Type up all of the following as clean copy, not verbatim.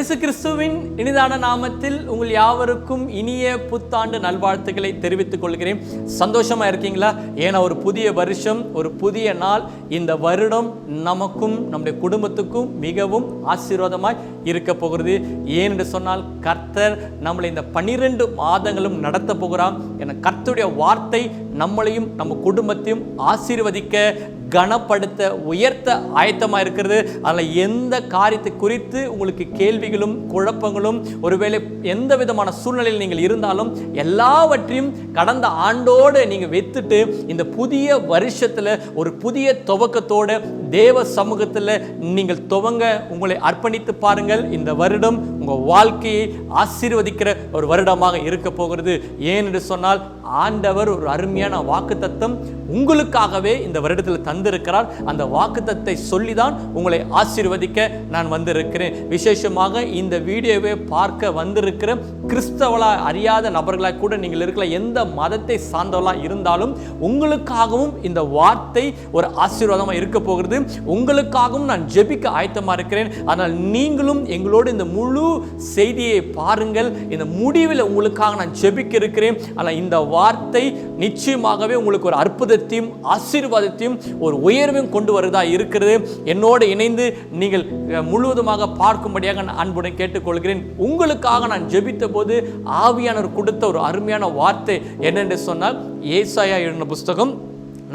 இயேசு கிறிஸ்துவின் இனிதான நாமத்தில் உங்கள் யாவருக்கும் இனிய புத்தாண்டு நல்வாழ்த்துக்களை தெரிவித்துக் கொள்கிறேன். சந்தோஷமா இருக்கீங்களா? ஏன்னா ஒரு புதிய வருஷம், ஒரு புதிய நாள். இந்த வருடம் நமக்கும் நம்முடைய குடும்பத்துக்கும் மிகவும் ஆசீர்வாதமாய் இருக்க போகிறது. ஏனென்று சொன்னால் கர்த்தர் நம்மளை இந்த 12 மாதங்களும் நடத்த போகிறார். என கர்த்தருடைய வார்த்தை நம்மளையும் நம்ம குடும்பத்தையும் ஆசீர்வதிக்க, கனப்படுத்த, உயர்த்த ஆயத்தமாக இருக்கிறது. அதில் எந்த காரியத்தை குறித்து உங்களுக்கு கேள்விகளும் குழப்பங்களும், ஒருவேளை எந்த விதமான சூழ்நிலையில் நீங்கள் இருந்தாலும் எல்லாவற்றையும் கடந்த ஆண்டோடு நீங்கள் வைத்துட்டு இந்த புதிய வருஷத்தில் ஒரு புதிய துவக்கத்தோடு தேவ சமூகத்தில் நீங்கள் துவங்க உங்களை அர்ப்பணித்து பாருங்கள். இந்த வருடம் உங்கள் வாழ்க்கையை ஆசீர்வதிக்கிற ஒரு வருடமாக இருக்க போகிறது. ஏனென்று சொன்னால் ஆண்டவர் ஒரு அருமையான வாக்குத்தத்தம் உங்களுக்காகவே இந்த வருடத்தில் தந்திருக்கிறார். அந்த வாக்குத்தத்தை சொல்லிதான் உங்களை ஆசீர்வதிக்க நான் வந்திருக்கிறேன். விசேஷமாக இந்த வீடியோவை பார்க்க வந்திருக்கிற கிறிஸ்தவளா அறியாத நபர்களாக கூட நீங்கள் இருக்கலாம், எந்த மதத்தை சார்ந்தவர்களாக இருந்தாலும் உங்களுக்காகவும் இந்த வார்த்தை ஒரு ஆசீர்வாதமாக இருக்க போகிறது. உங்களுக்காகவும் நான் ஜெபிக்க ஆயத்தமாக இருக்கிறேன். ஆனால் நீங்களும் எங்களோடு இந்த முழு செய்தியை பாருங்கள். இந்த முடிவில் உங்களுக்காக நான் ஜெபிக்க இருக்கிறேன். ஆனால் இந்த வார்த்தை நிச்சயமாகவே உங்களுக்கு ஒரு அற்புதத்தையும் ஆசீர்வாதத்தையும் ஒரு உயர்வையும் கொண்டு வருவதா இருக்கிறது. என்னோடு இணைந்து நீங்கள் முழுவதுமாக பார்க்கும்படியாக நான் அன்புடன் கேட்டுக்கொள்கிறேன். உங்களுக்காக நான் ஜெபித்த போது ஆவியானவர் கொடுத்த ஒரு அருமையான வார்த்தை என்னென்று சொன்னால், ஏசாயா எழுதின புஸ்தகம்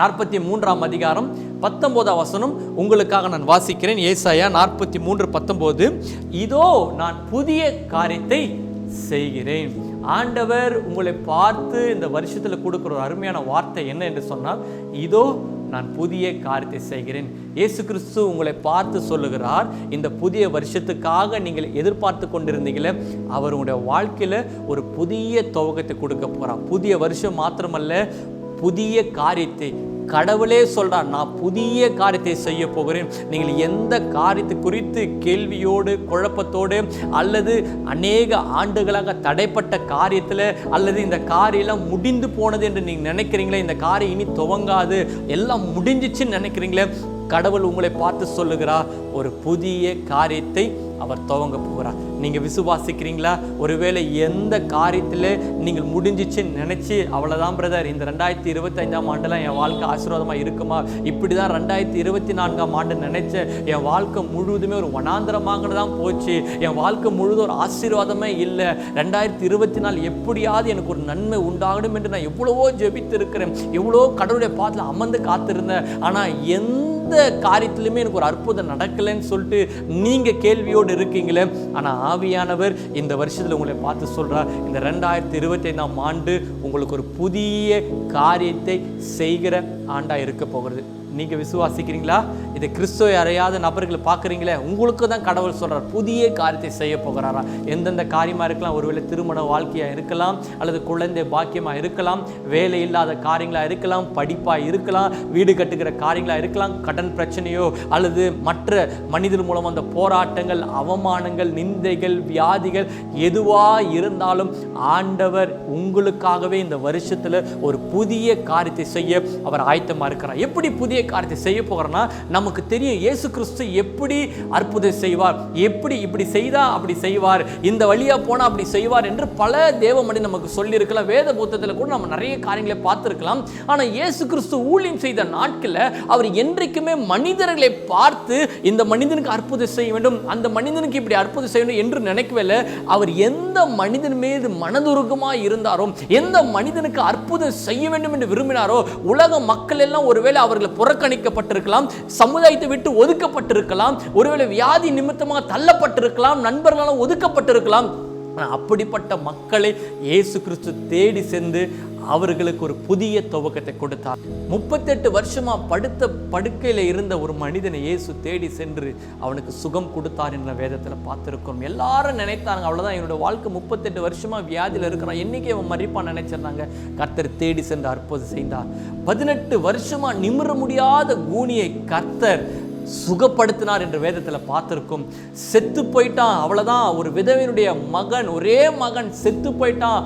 43ஆம் அதிகாரம் 19ஆம் வசனம் உங்களுக்காக நான் வாசிக்கிறேன். ஏசாயா 43:19. இதோ நான் புதிய காரியத்தை செய்கிறேன். ஆண்டவர் உங்களை பார்த்து இந்த வருஷத்தில் கொடுக்குற ஒரு அருமையான வார்த்தை என்ன என்று சொன்னால், இதோ நான் புதிய காரியத்தை செய்கிறேன். இயேசு கிறிஸ்து உங்களை பார்த்து சொல்லுகிறார், இந்த புதிய வருஷத்துக்காக நீங்கள் எதிர்பார்த்து கொண்டிருந்தீங்களே, அவர் உங்களுடைய வாழ்க்கையில் ஒரு புதிய துவக்கத்தை கொடுக்க போகிறார். புதிய வருஷம் மாத்திரமல்ல, புதிய காரியத்தை கடவுளே சொல்றார், நான் புதிய காரியத்தை செய்ய போகிறேன். நீங்கள் எந்த காரியத்தை குறித்து கேள்வியோடு குழப்பத்தோடு அல்லது அநேக ஆண்டுகளாக தடைப்பட்ட காரியத்தில் அல்லது இந்த காரியம் முடிந்து போனது என்று நீங்கள் நினைக்கிறீங்களே, இந்த காரியம் இனி துவங்காது, எல்லாம் முடிஞ்சிச்சுன்னு நினைக்கிறீங்களே, கடவுள் உங்களை பார்த்து சொல்லுகிறார், ஒரு புதிய காரியத்தை அவர் துவங்க போகிறார். நீங்கள் விசுவாசிக்கிறீங்களா? ஒருவேளை எந்த காரியத்தில் நீங்கள் முடிஞ்சிச்சுன்னு நினச்சி அவ்வளோதான் பிரதர், இந்த 2025ஆம் ஆண்டுலாம் என் வாழ்க்கை ஆசீர்வாதமாக இருக்குமா, இப்படி தான் 2024ஆம் ஆண்டு நினச்சேன், என் வாழ்க்கை முழுவதுமே ஒரு வனாந்தரமாக தான் போச்சு, என் வாழ்க்கை முழுவதும் ஒரு ஆசீர்வாதமே இல்லை, 2024 எப்படியாவது எனக்கு ஒரு நன்மை உண்டாகணும் என்று நான் எவ்வளவோ ஜெபித்து இருக்கிறேன், எவ்வளோ கடவுளுடைய பாதத்தில் அமர்ந்து காத்திருந்தேன், ஆனால் எந்த காரியத்திலுமே எனக்கு ஒரு அற்புதம் நடக்கலைன்னு சொல்லிட்டு நீங்கள் கேள்வியோடு இருக்கீங்களே. ஆனால் ஆவியானவர் இந்த வருஷத்தில் உங்களை பார்த்து சொல்கிறார், இந்த 2025ஆம் ஆண்டு உங்களுக்கு ஒரு புதிய காரியத்தை செய்கிற ஆண்டாக இருக்க போகிறது. நீங்கள் விசுவாசிக்கிறீங்களா? இதை கிறிஸ்துவை அறியாத நபர்களை பார்க்குறீங்களே, உங்களுக்கு தான் கடவுள் சொல்கிறார், புதிய காரியத்தை செய்ய போகிறாரா. எந்தெந்த காரியமாக இருக்கலாம், ஒருவேளை திருமண வாழ்க்கையாக இருக்கலாம், அல்லது குழந்தை பாக்கியமாக இருக்கலாம், வேலை இல்லாத காரியங்களாக இருக்கலாம், படிப்பாக இருக்கலாம், வீடு கட்டுகிற காரியங்களாக இருக்கலாம், கடன் பிரச்சனையோ அல்லது மற்ற மனிதர் மூலம் அந்த போராட்டங்கள், அவமானங்கள், நிந்தைகள், வியாதிகள் எதுவாக இருந்தாலும் ஆண்டவர் உங்களுக்காகவே இந்த வருஷத்தில் ஒரு புதிய காரியத்தை செய்ய அவர் ஆயத்தமாக இருக்கிறார். எப்படி புதிய காரியத்தை செய்ய போகிறனா, நமக்கு தெரியும் இயேசு கிறிஸ்து எப்படி அற்புதம் செய்வார், எப்படி இப்படி செய்தா அப்படி செய்வார், இந்த வழியா போனா அப்படி செய்வார் என்று பல தேவமணி நமக்கு சொல்லி இருக்கலாம். வேத புத்தகத்தில் கூட நம்ம நிறைய காரியங்களை பார்த்திருக்கலாம். ஆனால் இயேசு கிறிஸ்து ஊழியம் செய்த நாட்களில் அவர் என்றைக்குமே மனிதர்களை பார்த்து இந்த மனிதனுக்கு அற்புதம் செய்ய வேண்டும், அந்த மனிதனுக்கு இப்படி அற்புதம் செய்ய வேண்டும் என்று நினைக்கவே இல்லை. அவர் எந்த மனிதன் மீது மனதுருகமாக இருந்தாரோ, எந்த மனிதனுக்கு அற்புதம் செய்ய வேண்டும் என்று விரும்பினாரோ, உலக மக்கள் எல்லாம் ஒருவேளை அவர்களை புறக்கணிக்கப்பட்டிருக்கலாம், சமுதாயத்தை விட்டு ஒதுக்கப்பட்டிருக்கலாம், ஒருவேளை வியாதி நிமித்தமாக தள்ளப்பட்டிருக்கலாம், நண்பர்களால் ஒதுக்கப்பட்டிருக்கலாம். அப்படிப்பட்ட மக்களை இயேசு கிறிஸ்து தேடி சென்று அவர்களுக்கு ஒரு புதிய துவக்கத்தை கொடுத்தார். 38 வருஷமா படுக்கையில் இருந்த ஒரு மனிதனை இயேசு தேடி சென்று அவனுக்கு சுகம் கொடுத்தார் என்ற வேதத்தில் பார்த்திருக்கிறோம். எல்லாரும் நினைத்தாங்க, அவ்வளவுதான் என்னோட வாழ்க்கை 38 வருஷமா வியாதியில் இருக்கிறான், என்னைக்கு அவன் மறிப்பான் நினைச்சிருந்தாங்க. கர்த்தர் தேடி சென்று அற்புதம் செய்தார். 18 வருஷமா நிமிர முடியாத கூனியை கர்த்தர் சுகப்படுத்தினார் என்ற வேதத்தில் பார்த்திருக்கும். செத்து போயிட்டான், அவ்வளவுதான், ஒரு விதவையினுடைய மகன், ஒரே மகன் செத்து போயிட்டான்,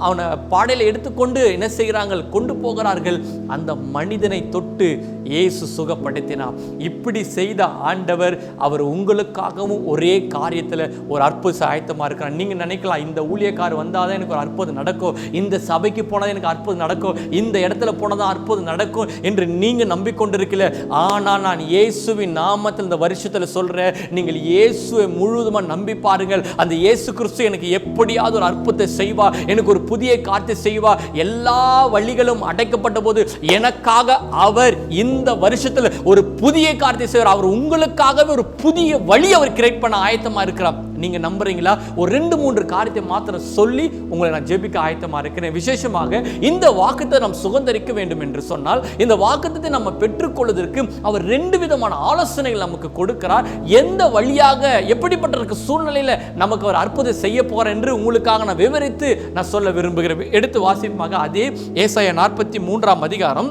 அவனை பாடையில் எடுத்துக்கொண்டு என்ன செய்கிறார்கள், கொண்டு போகிறார்கள். அந்த மனிதனை தொட்டு இயேசு சுகப்படுத்தினார். இப்படி செய்த ஆண்டவர் அவர் உங்களுக்காகவும் ஒரே காரியத்தில் ஒரு அற்புத ஆயத்தமாக இருக்கிறார். நீங்கள் நினைக்கலாம், இந்த ஊழியக்காரர் வந்தாதான் எனக்கு ஒரு அற்புதம் நடக்கும், இந்த சபைக்கு போனதான் எனக்கு அற்புதம் நடக்கும், இந்த இடத்துல போனதான் அற்புதம் நடக்கும் என்று நீங்கள் நம்பிக்கொண்டிருக்கல. ஆனால் நான் இயேசுவின் நாமத்தில் இந்த வருஷத்தில் சொல்கிறேன், நீங்கள் இயேசுவை முழுவதுமாக நம்பி பாருங்கள். அந்த இயேசு கிறிஸ்து எனக்கு எப்படியாவது ஒரு அற்புதத்தை செய்வா, எனக்கு ஒரு புதிய காரியத்தை செய்வா. எல்லா வழிகளும் அடைக்கப்பட்ட போது எனக்காக அவர் இந்த வருஷத்தில் ஒரு புதிய காரியத்தை செய்வார். அவர் உங்களுக்காகவே ஒரு புதிய வழி அவர் கிரியேட் பண்ண ஆயத்தமா இருக்கிறார். நீங்க நம்புறீங்களா? ஒரு 2-3 காரியத்தை மாத்திரம் சொல்லி உங்களை நான் ஜெபிக்க ஆயத்தமா இருக்கிறேன். விசேஷமாக இந்த வாக்குத்தை நாம் சுதந்தரிக்க வேண்டும் என்று சொன்னால், இந்த வாக்குத்தை நம்ம பெற்றுக்கொள்வதற்கு அவர் 2 விதமான ஆலோசனைகள் நமக்கு கொடுக்கிறார். எந்த வழியாக, எப்படிப்பட்ட சூழ்நிலையில நமக்கு ஒரு அற்புதம் செய்ய போற என்று உங்களுக்காக நான் விவரித்து நான் சொல்ல விரும்புகிறேன். எடுத்து வாசிப்பாக அதே ஏசாயா 43ஆம் அதிகாரம்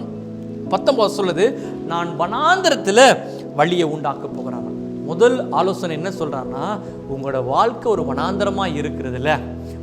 19 சொல்லுது, நான் வனாந்தரத்தில் வழியை உண்டாக்க போகிறான். முதல் ஆலோசனை என்ன சொல்றான்னா, உங்களோட வாழ்க்கை ஒரு வனாந்தரமா இருக்கிறதுல,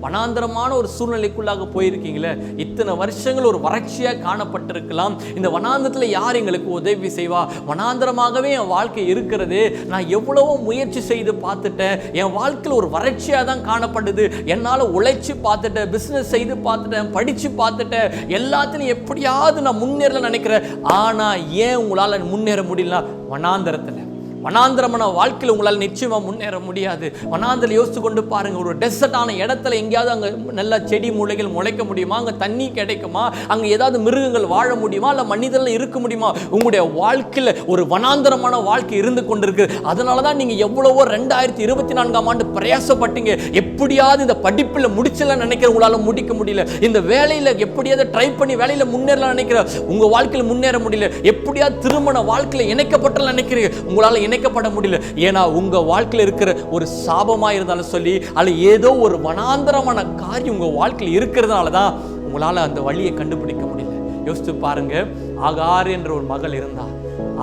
வனாந்தரமான ஒரு சூழ்நிலைக்குள்ளாக போயிருக்கீங்களே, இத்தனை வருஷங்கள் ஒரு வறட்சியாக காணப்பட்டிருக்கலாம். இந்த வனாந்தரத்தில் யார் எங்களுக்கு உதவி செய்வா? வனாந்தரமாகவே என் வாழ்க்கை இருக்கிறது, நான் எவ்வளவோ முயற்சி செய்து பார்த்துட்டேன், என் வாழ்க்கையில் ஒரு வறட்சியாக தான் காணப்படுது, என்னால் உழைச்சி பார்த்துட்டேன், பிஸ்னஸ் செய்து பார்த்துட்டேன், படித்து பார்த்துட்டேன், எல்லாத்துலையும் எப்படியாவது நான் முன்னேறல நினைக்கிறேன். ஆனால் ஏன் உங்களால் முன்னேற முடியல? வனாந்தரத்தில், வனாந்திரமான வாழ்க்கையில் உங்களால் நிச்சயமாக முன்னேற முடியாது. வனாந்திரம் யோசித்து கொண்டு பாருங்க, ஒரு டெசர்ட்டான இடத்துல எங்கேயாவது அங்கே நல்ல செடி மூலைகள் முளைக்க முடியுமா? அங்கே தண்ணி கிடைக்குமா? அங்கே ஏதாவது மிருகங்கள் வாழ முடியுமா? இல்லை மனிதர்கள் இருக்க முடியுமா? உங்களுடைய வாழ்க்கையில் ஒரு வனாந்திரமான வாழ்க்கை இருந்து கொண்டிருக்கு. அதனால தான் நீங்கள் எவ்வளவோ 2024ஆம் ஆண்டு பிரயாசப்பட்டீங்க. எப்படியாவது இந்த படிப்பில் முடிச்சலாம் நினைக்கிற, உங்களால் முடிக்க முடியல. இந்த வேலையில் எப்படியாவது ட்ரை பண்ணி வேலையில் முன்னேறலாம் நினைக்கிற, உங்கள் வாழ்க்கையில் முன்னேற முடியல. எப்படியாவது திருமண வாழ்க்கையில் இணைக்கப்பட்டலாம் நினைக்கிறீங்க, உங்களால் இணைக்கப்பட முடியல. ஏன்னா உங்க வாழ்க்கையில் இருக்கிற ஒரு சாபமா இருந்தாலும் சொல்லி, அல்ல ஏதோ ஒரு வனாந்தரமான காரியம் உங்க வாழ்க்கையில் இருக்கிறதுனால தான் உங்களால அந்த வழியை கண்டுபிடிக்க முடியல. யோசித்து பாருங்க, ஆகார் என்ற ஒரு மகள் இருந்தா,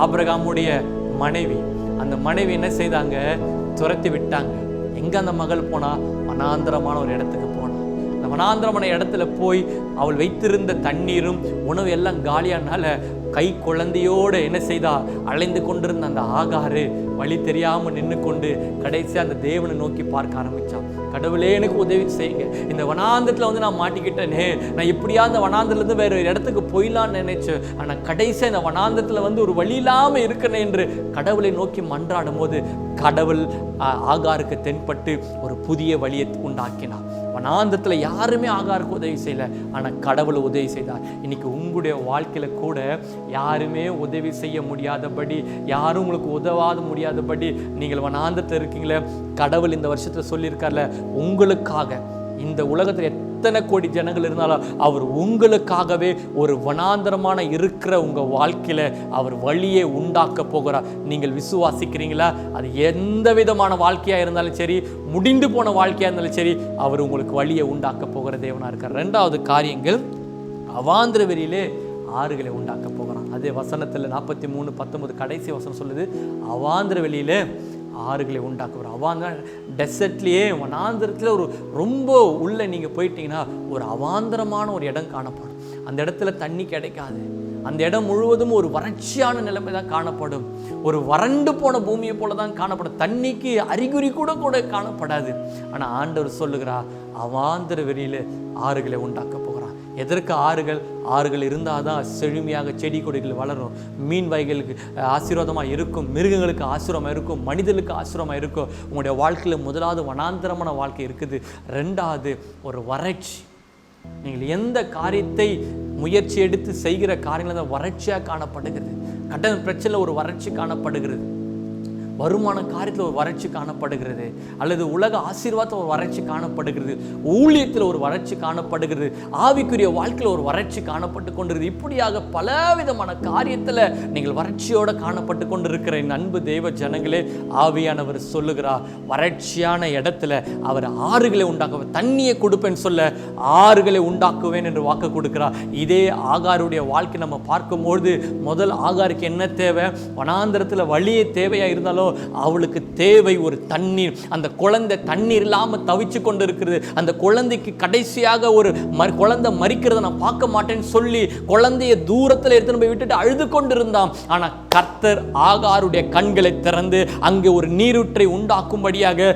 ஆபிரகாமுடைய மனைவி. அந்த மனைவி என்ன செய்தாங்க? துரத்தி விட்டாங்க. எங்க அந்த மகள் போனா? வனாந்தரமான ஒரு இடத்துக்கு போனா. அந்த வனாந்தரமான இடத்துல போய் அவள் வைத்திருந்த தண்ணீரும் உணவு எல்லாம் காலியானால கை குழந்தையோடு என்ன செய்தா? அலைந்து கொண்டிருந்த அந்த ஆகாரு வழி தெரியாமல் நின்று கொண்டு கடைசி அந்த தேவனை நோக்கி பார்க்க ஆரம்பிச்சான். கடவுளே, எனக்கு உதவி செய்யுங்க, இந்த வனாந்தரத்தில் வந்து நான் மாட்டிக்கிட்டேனே, நான் இப்படியா அந்த வனாந்தரத்துலேருந்து வேற ஒரு இடத்துக்கு போயிடலான்னு நினைச்சேன், ஆனால் கடைசியாக இந்த வனாந்தரத்தில் வந்து ஒரு வழி இல்லாமல் இருக்கணும் என்று கடவுளை நோக்கி மன்றாடும் போது கடவுள் ஆகாருக்கு தென்பட்டு ஒரு புதிய வழியை உண்டாக்கினார். வனாந்தரத்தில் யாருமே ஆகாருக்கு உதவி செய்யல, ஆனால் கடவுளை உதவி செய்தார். இன்னைக்கு உங்களுடைய வாழ்க்கையில கூட யாருமே உதவி செய்ய முடியாதபடி, யாரும் உங்களுக்கு உதவாத முடியாதபடி நீங்கள் வனாந்தரத்தில் இருக்கீங்களே, கடவுள் இந்த வருஷத்தில் சொல்லியிருக்கார்ல, உங்களுக்காக இந்த உலகத்தில் எத்தனை கோடி ஜனங்கள் இருந்தாலும் அவர் உங்களுக்காகவே ஒரு வனாந்தரமான இருக்கிற உங்க வாழ்க்கையில அவர் வழியை உண்டாக்க போகிறார். நீங்கள் விசுவாசிக்கிறீங்களா? அது எந்த விதமான வாழ்க்கையா இருந்தாலும் சரி, முடிந்து போன வாழ்க்கையா இருந்தாலும் சரி, அவர் உங்களுக்கு வழியை உண்டாக்க போகிற தேவனா இருக்கார். 2வது காரியங்கள், அவாந்திர வெளியிலே ஆறுகளை உண்டாக்க போகிறான். அதே வசனத்தில் 43:19 கடைசி வசனம் சொல்லுது, அவாந்திர வெளியில ஆறுகளை உண்டாக்குவார். அவாந்திர டெசர்ட்லேயே, வனாந்திரத்தில் ஒரு ரொம்ப உள்ள நீங்கள் போயிட்டீங்கன்னா ஒரு அவாந்திரமான ஒரு இடம் காணப்படும். அந்த இடத்துல தண்ணி கிடைக்காது. அந்த இடம் முழுவதும் ஒரு வறட்சியான நிலைமை தான் காணப்படும். ஒரு வறண்டு போன பூமியை போல தான் காணப்படும். தண்ணிக்கு அறிகுறி கூட காணப்படாது. ஆனால் ஆண்டவர் சொல்லுகிறார், அவாந்திர வெளியில் ஆறுகளை உண்டாக்க போகிறார். எதற்கு ஆறுகள்? ஆறுகள் இருந்தால் தான் செழுமையாக செடி கொடிகள் வளரும், மீன் வகைகளுக்கு ஆசீர்வாதமாக இருக்கும், மிருகங்களுக்கு ஆசீர்வாதமாக இருக்கும், மனிதர்களுக்கு ஆசீர்வாதமாக இருக்கும். உங்களுடைய வாழ்க்கையில் முதலாவது வனாந்தரமான வாழ்க்கை இருக்குது. 2வது ஒரு வறட்சி. நீங்கள் எந்த காரியத்தை முயற்சி எடுத்து செய்கிற காரியங்கள் தான் வறட்சியாக காணப்படுகிறது. கட்டண பிரச்சனையில் ஒரு வறட்சி காணப்படுகிறது, வருமான காரியத்தில் ஒரு வறட்சி காணப்படுகிறது, அல்லது உலக ஆசீர்வாதத்தில் ஒரு வறட்சி காணப்படுகிறது, ஊழியத்தில் ஒரு வறட்சி காணப்படுகிறது, ஆவிக்குரிய வாழ்க்கையில் ஒரு வறட்சி காணப்பட்டு கொண்டிருக்கிறது. இப்படியாக பலவிதமான காரியத்தில் நீங்கள் வறட்சியோடு காணப்பட்டு கொண்டிருக்கிற என் அன்பு தெய்வ ஜனங்களே, ஆவியானவர் சொல்லுகிறார், வறட்சியான இடத்துல அவர் ஆறுகளை உண்டாக்குவேன், தண்ணியை கொடுப்பேன்னு சொல்ல ஆறுகளை உண்டாக்குவேன் என்று வாக்கு கொடுக்கிறார். இதே ஆகாருடைய வாழ்க்கை நம்ம பார்க்கும்போது, முதல் ஆகாருக்கு என்ன தேவை? வனாந்தரத்தில் வழியே தேவையாக இருந்தாலும் அவளுக்கு தேவை ஒரு தண்ணீர். அந்த குழந்தை தண்ணீர் இல்லாமல் தவிச்சு கொண்டு இருக்கிறது. அந்த குழந்தைக்கு கடைசியாக ஒரு குழந்தை மரிக்கிறத நான் பார்க்க மாட்டேன்னு சொல்லி குழந்தைய தூரத்தில் எடுத்துன்னு போய் விட்டுட்டு அழுது கொண்டு இருந்தான். ஆனால் கர்த்தர் ஆகாருடைய கண்களை திறந்து அங்கே ஒரு நீரூற்றை உண்டாக்கும்படியாக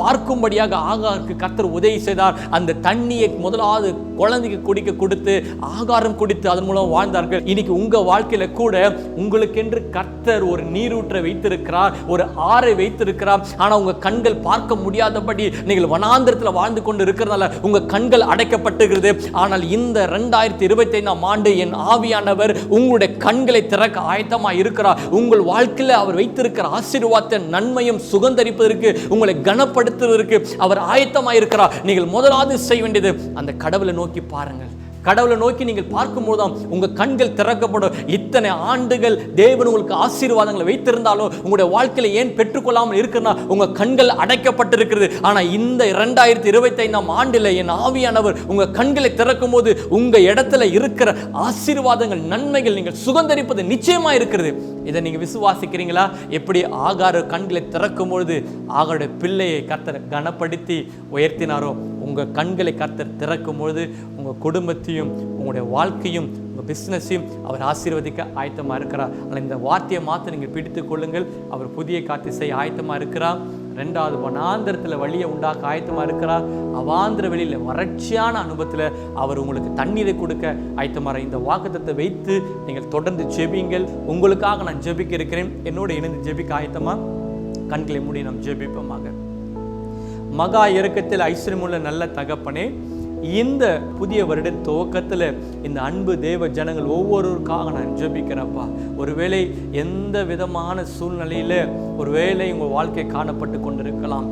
பார்க்கும்படியாக ஆகாருக்கு கர்த்தர் உதவி செய்தார். அந்த தண்ணியை முதலாவது குழந்தைக்கு குடிக்க கொடுத்து ஆகாரம் குடித்து அதன் மூலம் வாழ்ந்தார்கள். இன்னைக்கு உங்க வாழ்க்கையில கூட உங்களுக்கென்று கர்த்தர் ஒரு நீரூற்றை வைத்திருக்கிறார், ஒரு ஆறை வைத்திருக்கிறார். ஆனா உங்க கண்கள் பார்க்க முடியாதபடி நீங்கள் வனாந்திரத்தில் வாழ்ந்து கொண்டு இருக்கிறதால உங்க கண்கள் அடைக்கப்பட்டிருக்கிறது. ஆனால் இந்த 2025ஆம் ஆண்டு என் ஆவியானவர் உங்களுடைய கண்களை திறக்க ஆயத்தமா இருக்கிறார். உங்கள் வாழ்க்கையில் அவர் வைத்திருக்கிற ஆசீர்வாதத்தை நன்மையும் சுகந்தரிப்பதற்கு உங்களை கனப்படுத்துவதற்கு அவர் ஆயத்தமா இருக்கிறார். நீங்கள் முதலாவது செய்ய வேண்டியது அந்த கடவுளை நோக்கி பாருங்கள். கடவுளை நோக்கி நீங்கள் பார்க்கும்போது உங்க கண்கள் திறக்கப்படும். இத்தனை ஆண்டுகள் தேவன் உங்களுக்கு ஆசீர்வாதங்களை வைத்திருந்தாலும் உங்களுடைய வாழ்க்கையில ஏன் பெற்றுக்கொள்ளாமல் இருக்கிறனா உங்க கண்கள் அடைக்கப்பட்டிருக்கிறது. ஆனா இந்த 2025ஆம் ஆண்டில் என் ஆவியானவர் உங்க கண்களை திறக்கும் போது உங்க இடத்துல இருக்கிற ஆசீர்வாதங்கள் நன்மைகள் நீங்கள் சுகந்தரிப்பது நிச்சயமா இருக்கிறது. இதை நீங்க விசுவாசிக்கிறீங்களா? எப்படி ஆகார கண்களை திறக்கும் பொழுது ஆகாருடைய பிள்ளையை கர்த்தர் கனப்படுத்தி உயர்த்தினாரோ, உங்க கண்களை கர்த்தர் திறக்கும் பொழுது உங்க குடும்பத்தையும் உங்களுடைய வாழ்க்கையும் உங்கள் பிஸ்னஸையும் அவர் ஆசீர்வதிக்க ஆயத்தமாக இருக்கிறார். ஆனால் இந்த வார்த்தையை மாற்ற நீங்கள் பிடித்துக் கொள்ளுங்கள். அவர் புதிய காரியத்தை செய்ய ஆயத்தமாக இருக்கிறார். 2வது வனாந்திரத்தில் வழியை உண்டாக்க ஆயத்தமாக இருக்கிறார். அவாந்திர வெளியில் வறட்சியான அனுபவத்தில் அவர் உங்களுக்கு தண்ணீரை கொடுக்க ஆயத்தமாக. இந்த வாக்குத்தத்தை வைத்து நீங்கள் தொடர்ந்து ஜெபிங்கள். உங்களுக்காக நான் ஜெபிக்க இருக்கிறேன். என்னோட இணைந்து ஜெபிக்க ஆயத்தமாக கண்களை மூடி நாம் ஜெபிப்போமாக. மகா இரக்கத்தில் ஐஸ்வர்யமுள்ள நல்ல தகப்பனே, இந்த புதிய வருட துவக்கத்தில் இந்த அன்பு தேவ ஜனங்கள் ஒவ்வொருவருக்காக நான் ஜெபிக்கிறேன்ப்பா. ஒருவேளை எந்த விதமான சூழ்நிலையில் ஒருவேளை உங்கள் வாழ்க்கை காணப்பட்டு கொண்டிருக்கலாம்,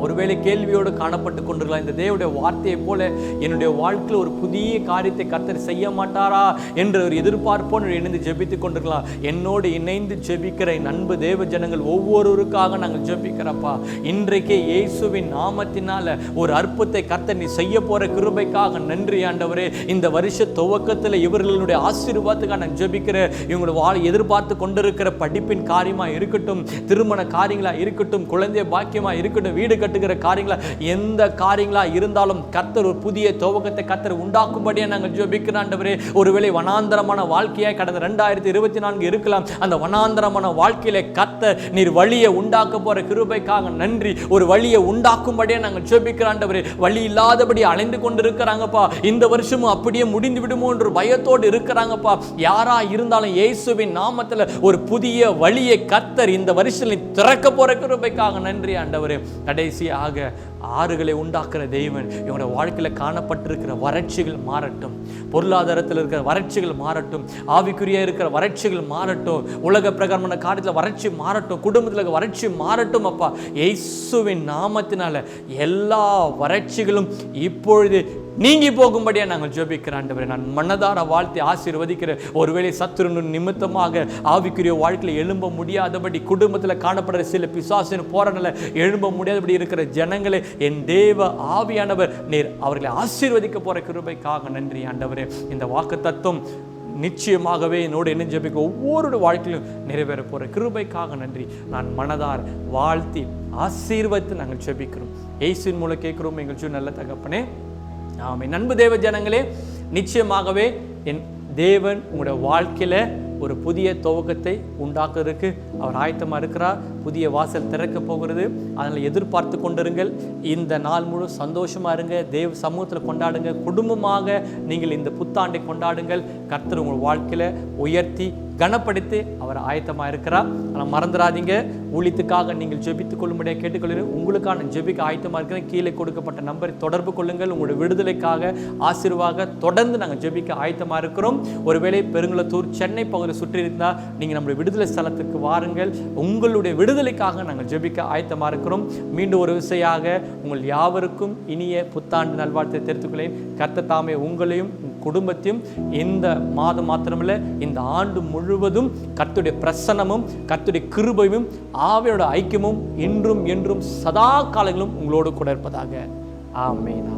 ஒருவேளை கேள்வியோடு காணப்பட்டு கொண்டிருக்கலாம். இந்த தேவனுடைய வார்த்தையை போல என்னுடைய வாழ்க்கையில் ஒரு புதிய காரியத்தை கர்த்தர் செய்ய மாட்டாரா என்ற ஒரு எதிர்பார்ப்போடு இணைந்து ஜெபித்து கொண்டிருக்கலாம். என்னோடு இணைந்து ஜெபிக்கிற என் அன்பு தேவ ஜனங்கள் ஒவ்வொருவருக்காக நாங்கள் ஜெபிக்கிறப்பா. இன்றைக்கே இயேசுவின் நாமத்தினால ஒரு அற்புதத்தை கர்த்தர் நீ செய்ய போற கிருபைக்காக நன்றி ஆண்டவரே. இந்த வருஷ துவக்கத்தில் இவர்களுடைய ஆசீர்வாதத்துக்காக நான் ஜெபிக்கிறேன். இவங்களுடைய எதிர்பார்த்து கொண்டிருக்கிற படிப்பின் காரியமா இருக்கட்டும், திருமண காரியங்களா இருக்கட்டும், குழந்தை பாக்கியமா இருக்கட்டும், வீடு கட்டுகிற காரியங்களா எந்த காரியங்களா இருந்தாலும் கர்த்தர் ஒரு புதிய துவக்கத்தை கர்த்தர் உண்டாக்கும்படியா நாங்கள் ஜெபிக்கிறோம் ஆண்டவரே. ஒருவேளை வனாந்தரமான வாழ்க்கையாய் கடந்த 2024 இருக்கலாம். அந்த வனாந்தரமான வாழ்க்கையில கர்த்தர் நீர் வழியை உண்டாக்க போற கிருபைக்காக நன்றி. ஒரு வழியை உண்டாக்கும்படியா நாங்கள் ஜெபிக்கிறோம் ஆண்டவரே. வழி இல்லாதபடி அலைந்து கொண்டு இருக்கிறாங்கப்பா. இந்த வருஷமும் அப்படியே முடிந்து விடுமோ என்று பயத்தோடு இருக்கிறாங்கப்பா. யாரா இருந்தாலும் இயேசுவின் நாமத்தில் ஒரு புதிய வழியை கர்த்தர் இந்த வருஷத்தில் திறக்க போற கிருபைக்காக நன்றி ஆண்டவரே. கடைசியாக ஆறுகளை உண்டாக்குற தெய்வன் இவங்களுடைய வாழ்க்கையில் காணப்பட்டிருக்கிற வறட்சிகள் மாறட்டும், பொருளாதாரத்தில் இருக்கிற வறட்சிகள் மாறட்டும், ஆவிக்குரிய இருக்கிற வறட்சிகள் மாறட்டும், உலக பிரகாரமான காரியத்தில் வறட்சி மாறட்டும், குடும்பத்தில் வறட்சி மாறட்டும் அப்பா. இயேசுவின் நாமத்தினால எல்லா வறட்சிகளும் இப்பொழுது நீங்கி போகும்படியா நாங்கள் ஜெபிக்கிறோம் ஆண்டவரே. நான் மனதார வாழ்த்தி ஆசீர்வதிக்கிறேன். ஒருவேளை சத்துரு நிமித்தமாக ஆவிக்குரிய வாழ்க்கையில் எழும்ப முடியாதபடி, குடும்பத்தில் காணப்படுற சில பிசாசின் போராடல எழும்ப முடியாதபடி இருக்கிற ஜனங்களை என் தேவ ஆவியானவர் நீர் அவர்களை ஆசீர்வதிக்க போற கிருபைக்காக நன்றி ஆண்டவரே. இந்த வாக்கு தத்துவம் நிச்சயமாகவே என்னோடு என்ன ஜெபிக்க ஒவ்வொரு வாழ்க்கையிலும் நிறைவேற போற கிருபைக்காக நன்றி. நான் மனதார் வாழ்த்தி ஆசீர்வதித்து நாங்கள் ஜெபிக்கிறோம். இயேசுவின் மூலம் கேட்கிறோம் எங்கள் ஜீவ நல்ல தகப்பனே, ஆமென். அன்பு தேவ ஜனங்களே, நிச்சயமாகவே என் தேவன் உங்களுடைய வாழ்க்கையில் ஒரு புதிய துவக்கத்தை உண்டாக்குறதுக்கு அவர் ஆயத்தமாக இருக்கிறார். புதிய வாசல் திறக்க போகிறது. அதனால் எதிர்பார்த்து கொண்டிருங்கள். இந்த நாள் முழு சந்தோஷமாக இருங்க, தேவ சமூகத்தில் கொண்டாடுங்க, குடும்பமாக நீங்கள் இந்த புத்தாண்டை கொண்டாடுங்கள். கர்த்தர் உங்கள் வாழ்க்கையில் உயர்த்தி கனப்படுத்தி அவர் ஆயத்தமாக இருக்கிறார். ஆனால் மறந்துடாதீங்க, ஊழியத்துக்காக நீங்கள் ஜெபித்துக் கொள்ளும்படியாக கேட்டுக்கொள்கிறேன். உங்களுக்கான ஜெபிக்க ஆயத்தமாக இருக்கிறேன். கீழே கொடுக்கப்பட்ட நம்பரை தொடர்பு கொள்ளுங்கள். உங்களுடைய விடுதலைக்காக ஆசீர்வாக தொடர்ந்து நாங்கள் ஜெபிக்க ஆயத்தமாக இருக்கிறோம். ஒருவேளை பெருங்குளத்தூர், சென்னை பகுதியில் சுற்றி இருந்தால் நீங்கள் நம்முடைய விடுதலை ஸ்தலத்துக்கு வாருங்கள். உங்களுடைய விடுதலைக்காக நாங்கள் ஜெபிக்க ஆயத்தமாக இருக்கிறோம். மீண்டும் ஒரு விசையாக உங்கள் யாவருக்கும் இனிய புத்தாண்டு நல்வாழ்த்தை தெரிவித்துக்கொள்கிறேன். கர்த்தர் தாமே உங்களையும் குடும்பத்தையும் இந்த மாதம் மாத்திரமில்ல இந்த ஆண்டு முழுவதும் கர்த்தருடைய பிரசன்னமும் கர்த்தருடைய கிருபையும் ஆவியோட ஐக்கியமும் இன்றும் என்றும் சதா காலங்களும் உங்களோடு கூட இருப்பதாக. ஆமென்.